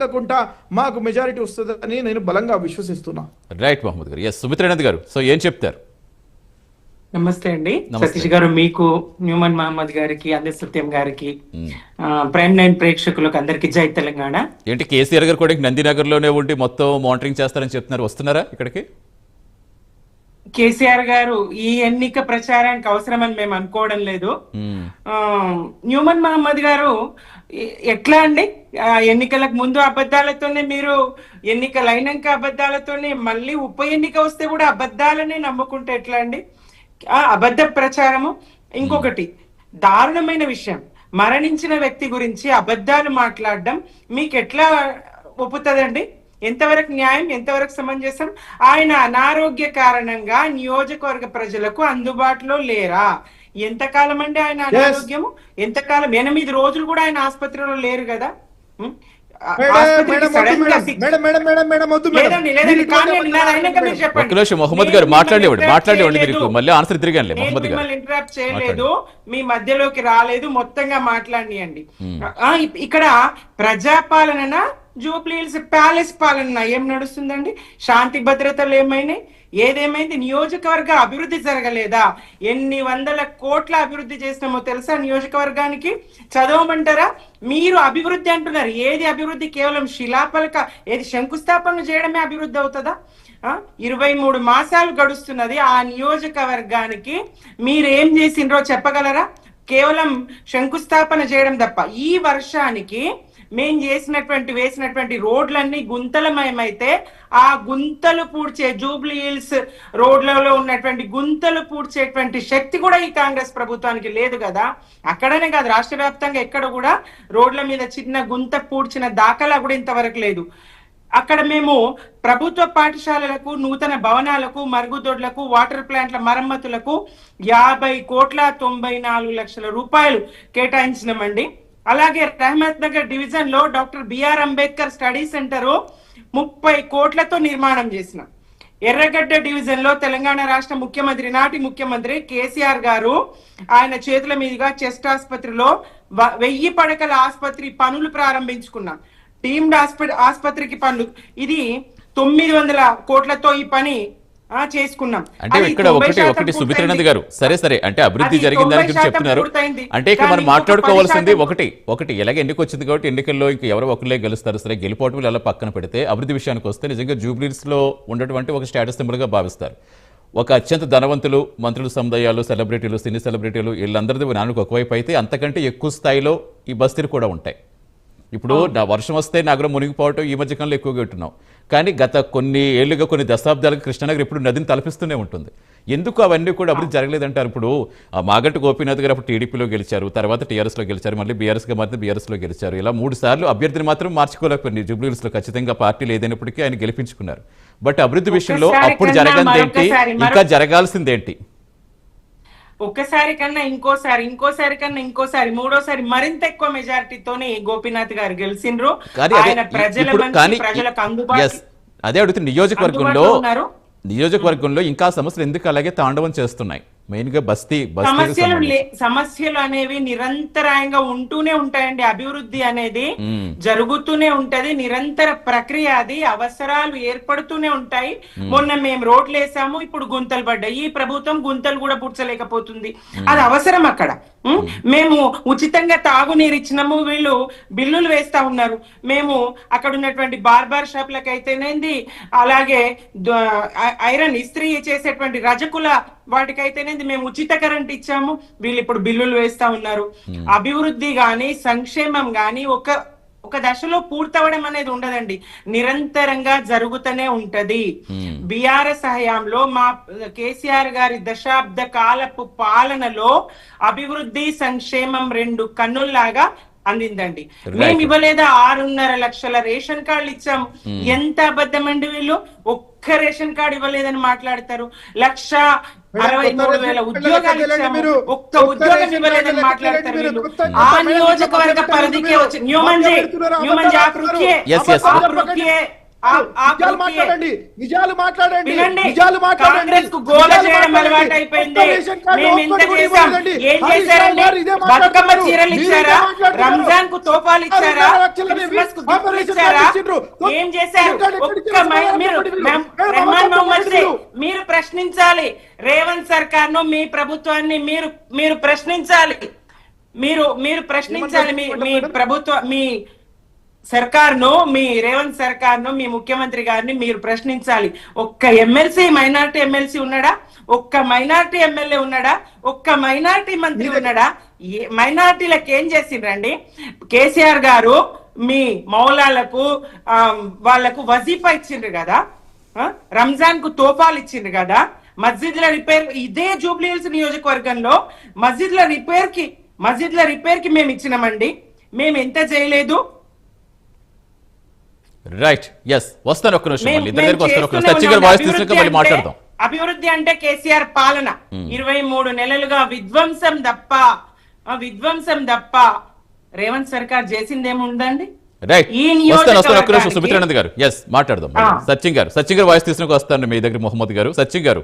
తప్పకుండా మాకు మెజారిటీ వస్తుందని నేను బలంగా విశ్వసిస్తున్నా. రైట్ మహమ్మద్ గారు. ఎస్ సుమిత్రానంద్ గారు, సో ఏం చెప్తారు? నమస్తే అండి సతీష్ గారు, మీకు న్యూమన్ మహమ్మద్ గారికి, అందరి సత్యం గారికి, ప్రైమ్ 9 ప్రేక్షకులకు అందరికి జై తెలంగాణ. ఏంటి కేసీఆర్ గారు కూడా నందినగర్ లోనే ఉండి మొత్తం మానిటరింగ్ చేస్తారని చెప్తున్నారు, వస్తున్నారా ఇక్కడికి? కేసీఆర్ గారు ఈ ఎన్నిక ప్రచారానికి అవసరమని మేము అనుకోవడం లేదు. న్యూమన్ మహమ్మద్ గారు ఎట్లా అండి, ఎన్నికలకు ముందు అబద్ధాలతోనే మీరు, ఎన్నికలు అయినాక అబద్ధాలతోనే, మళ్ళీ ఉప ఎన్నిక వస్తే కూడా అబద్ధాలనే నమ్ముకుంటే ఎట్లా అండి? అబద్ధ ప్రచారము. ఇంకొకటి దారుణమైన విషయం, మరణించిన వ్యక్తి గురించి అబద్ధాలు మాట్లాడడం మీకు ఎట్లా ఒప్పుతుందండి? ఎంతవరకు న్యాయం, ఎంతవరకు సమంజసం? ఆయన అనారోగ్య కారణంగా నియోజకవర్గ ప్రజలకు అందుబాటులో లేరా? ఎంతకాలం అండి ఆయన అనారోగ్యము? ఎంతకాలం? 8 రోజులు కూడా ఆయన ఆసుపత్రిలో లేరు కదా. మొహమ్మద్ గారు మాట్లాడేవాడి మీరు మళ్ళీ ఆన్సర్ తిరిగాను. మొహమ్మద్ గారు ఇంటరాప్ట్ చేయలేదు, మీ మధ్యలోకి రాలేదు, మొత్తంగా మాట్లాడియండి. ఇక్కడ ప్రజాపాలన, జూబ్లీహిల్స్ ప్యాలెస్ పాలన ఏం నడుస్తుందండి? శాంతి భద్రతలు ఏమైనాయి? ఏదేమైంది? నియోజకవర్గ అభివృద్ధి జరగలేదా? ఎన్ని వందల కోట్ల అభివృద్ధి చేసినామో తెలుసా నియోజకవర్గానికి? చదవమంటారా? మీరు అభివృద్ధి అంటున్నారు, ఏది అభివృద్ధి? కేవలం శిలాపలక, ఏది శంకుస్థాపన చేయడమే అభివృద్ధి అవుతుందా? 23 మాసాలు గడుస్తున్నది, ఆ నియోజకవర్గానికి మీరేం చేసిండ్రో చెప్పగలరా? కేవలం శంకుస్థాపన చేయడం తప్ప. ఈ వర్షానికి మేం వేసినటువంటి రోడ్లన్నీ గుంతలమయమైతే ఆ గుంతలు పూడ్చే, జూబ్లీహిల్స్ రోడ్లలో ఉన్నటువంటి గుంతలు పూడ్చేటువంటి శక్తి కూడా ఈ కాంగ్రెస్ ప్రభుత్వానికి లేదు కదా. అక్కడనే కాదు, రాష్ట్ర వ్యాప్తంగా ఎక్కడ కూడా రోడ్ల మీద చిన్న గుంత పూడ్చిన దాఖలా కూడా ఇంతవరకు లేదు. అక్కడ మేము ప్రభుత్వ పాఠశాలలకు, నూతన భవనాలకు, మరుగుదొడ్లకు, వాటర్ ప్లాంట్ల మరమ్మతులకు 50,94,00,000 రూపాయలు కేటాయించినామండి. అలాగే రహమత్ నగర్ డివిజన్ లో doctor BR Ambedkar study centre 30 కోట్లతో నిర్మాణం చేసినాం. ఎర్రగడ్డ డివిజన్ లో తెలంగాణ రాష్ట్ర ముఖ్యమంత్రి, నాటి ముఖ్యమంత్రి కేసీఆర్ గారు ఆయన చేతుల మీదుగా చెస్ట్ ఆసుపత్రిలో 1000 పడకల ఆసుపత్రి పనులు ప్రారంభించుకున్నాం. టీమ్డ్ ఆసుపత్రికి పనులు, ఇది 900 కోట్లతో ఈ పని చేసుకున్నాం. అంటే ఇక్కడ ఒకటి సుమిత్రానంద్ గారు, సరే అంటే అభివృద్ధి జరిగిందని గురించి చెప్తున్నారు. అంటే ఇక్కడ మనం మాట్లాడుకోవాల్సింది ఒకటి ఎలాగ ఎన్నిక వచ్చింది కాబట్టి ఎన్నికల్లో ఇంకా ఎవరో ఒకళ్ళే గెలుస్తారు. సరే, గెలుపోవటం ఎలా పక్కన పెడితే అభివృద్ధి విషయానికి వస్తే నిజంగా జూబ్లీహిల్స్ లో ఉన్నటువంటి ఒక స్టేటస్ సింబల్ గా భావిస్తారు. ఒక అత్యంత ధనవంతులు, మంత్రుల సముదాయాలు, సెలబ్రిటీలు, సినీ సెలబ్రిటీలు, వీళ్ళందరిది నాలుగు ఒకవైపు అయితే అంతకంటే ఎక్కువ స్థాయిలో ఈ బస్తీలు కూడా ఉంటాయి. ఇప్పుడు వర్షం వస్తే నగరం మునిగిపోవటం ఈ మధ్య కాలంలో ఎక్కువగా ఉంటున్నాం. కానీ గత కొన్ని ఏళ్లుగా, కొన్ని దశాబ్దాలుగా కృష్ణానగర్ ఇప్పుడు నదిని తలపిస్తూనే ఉంటుంది. ఎందుకు అవన్నీ కూడా అభివృద్ధి జరగలేదంటారు? ఇప్పుడు మాగంటి గోపీనాథ్ గారు అప్పుడు టీడీపీలో గెలిచారు, తర్వాత టీఆర్ఎస్లో గెలిచారు, మళ్ళీ బీఆర్ఎస్గా మారితే బీఆర్ఎస్లో గెలిచారు. ఇలా 3 సార్లు అభ్యర్థిని మాత్రం మార్చుకోలేకపోయింది. జూబ్లీహిల్స్లో ఖచ్చితంగా పార్టీలు ఏదైనప్పటికీ ఆయన గెలిపించుకున్నారు. బట్ అభివృద్ధి విషయంలో అప్పుడు జరగనిదేంటి, ఇంకా జరగాల్సిందేంటి? ఒక్కసారి కన్నా ఇంకోసారి కన్నా ఇంకోసారి, మూడోసారి మరింత ఎక్కువ మెజారిటీతోనే గోపీనాథ్ గారు గెలిచిండ్రు. ఆయన ప్రజలకు అందుబాటు. అదే అడుగుతుంది, నియోజకవర్గంలో ఇంకా సమస్యలు ఎందుకు అలాగే తాండవం చేస్తున్నాయి? మెయిన్ గా సమస్యలు అనేవి నిరంతరాయంగా ఉంటూనే ఉంటాయండి. అభివృద్ధి అనేది జరుగుతూనే ఉంటది, నిరంతర ప్రక్రియ. అది అవసరాలు ఏర్పడుతూనే ఉంటాయి. మొన్న మేము రోడ్లు వేసాము, ఇప్పుడు గుంతలు పడ్డాయి. ఈ ప్రభుత్వం గుంతలు కూడా పుడ్చలేకపోతుంది, అది అవసరం. అక్కడ మేము ఉచితంగా తాగునీరు ఇచ్చినాము, వీళ్ళు బిల్లులు వేస్తా ఉన్నారు. మేము అక్కడ ఉన్నటువంటి బార్బార్ షాప్లకు అయితేనేది, అలాగే ఐరన్ ఇస్త్రీ చేసేటువంటి రజకుల వాటికైతేనేది మేము ఉచిత కరెంట్ ఇచ్చాము, వీళ్ళు ఇప్పుడు బిల్లులు వేస్తా ఉన్నారు. అభివృద్ధి గాని, సంక్షేమం గాని ఒక దశలో పూర్తవడం అనేది ఉండదండి, నిరంతరంగా జరుగుతూనే ఉంటది. బీఆర్ఎస్ హయాంలో, మా కేసీఆర్ గారి దశాబ్ద కాలపు పాలనలో అభివృద్ధి, సంక్షేమం 2 కన్నుల్లాగా అందిందండి. మేము ఇవ్వలేదా? 6.5 లక్షల రేషన్ కార్డులు ఇచ్చాము. ఎంత అబద్ధం అండి వీళ్ళు! ఒక్క రేషన్ కార్డు ఇవ్వలేదని మాట్లాడతారు. 1,63,000 ఉద్యోగాలు ఇచ్చాము, ఒక్క ఉద్యోగం ఇవ్వలేదని మాట్లాడతారు వీళ్ళు. ఆ నియోజకవర్గ పరిధికే వచ్చి న్యూమన్ జీ నిజాలు మాట్లాడండి, నిజాలు మాట్లాడండి, వినండి. నిజాలు మాట్లాడండి. కాంగ్రెస్ కు గోల చేయడం అలవాటు అయిపోయింది. మేము ఇంత చేశాం, ఏం చేశారండి? బతుకమ్మ చీరలు ఇచ్చారా? రంజాన్ కు తోఫాలు ఇచ్చారా? క్రిస్మస్ కు గిఫ్ట్లు ఇచ్చారా? ఏం చేశారు? రెహమాన్ మొహమ్మద్ ని మీరు ప్రశ్నించాలి. రేవంత్ సర్కార్ ను, మీ ప్రభుత్వాన్ని మీరు ప్రశ్నించాలి. మీరు ప్రశ్నించాలి. మీ ప్రభుత్వ, మీ సర్కార్ను, మీ రేవంత్ సర్కార్ను, మీ ముఖ్యమంత్రి గారిని మీరు ప్రశ్నించాలి. ఒక్క ఎమ్మెల్సీ, మైనార్టీ ఎమ్మెల్సీ ఉన్నాడా? ఒక్క మైనార్టీ ఎమ్మెల్యే ఉన్నాడా? ఒక్క మైనార్టీ మంత్రి ఉన్నాడా? మైనార్టీలకు ఏం చేసిండ్రండి? కేసీఆర్ గారు మీ మౌలాలకు వాళ్లకు వజీఫా ఇచ్చిండ్రు కదా, రంజాన్ కు తోఫాలు ఇచ్చిండ్రు కదా, మస్జిద్ల రిపేర్, ఇదే జూబ్లీ హిల్స్ నియోజకవర్గంలో మస్జిద్ల రిపేర్ కి మేము ఇచ్చినామండి. మేము ఎంత చేయలేదు. రైట్, ఎస్, వస్తాను ఒక్క నిమిషం, మళ్ళీ ఇద్దరి దగ్గరికి వస్తాను. ఒక్క నిమిషం, సచిన్ గారు వాయిస్ తీసుకున్నాక మళ్ళీ మాట్లాడదాం. అభివృద్ధి అంటే కేసీఆర్ పాలన 23 నెలలుగా విధ్వంసం తప్ప రేవంత్ సర్కార్ చేసిందేముందండి? రైట్, వస్తాను ఒక్క నిమిషం సుమిత్రానంద్ గారు, ఎస్ మాట్లాడదాం. సచిన్ గారు వాయిస్ తీసుకున్నాక వస్తాను మీ దగ్గర. మొహమ్మద్ గారు, సచిన్ గారు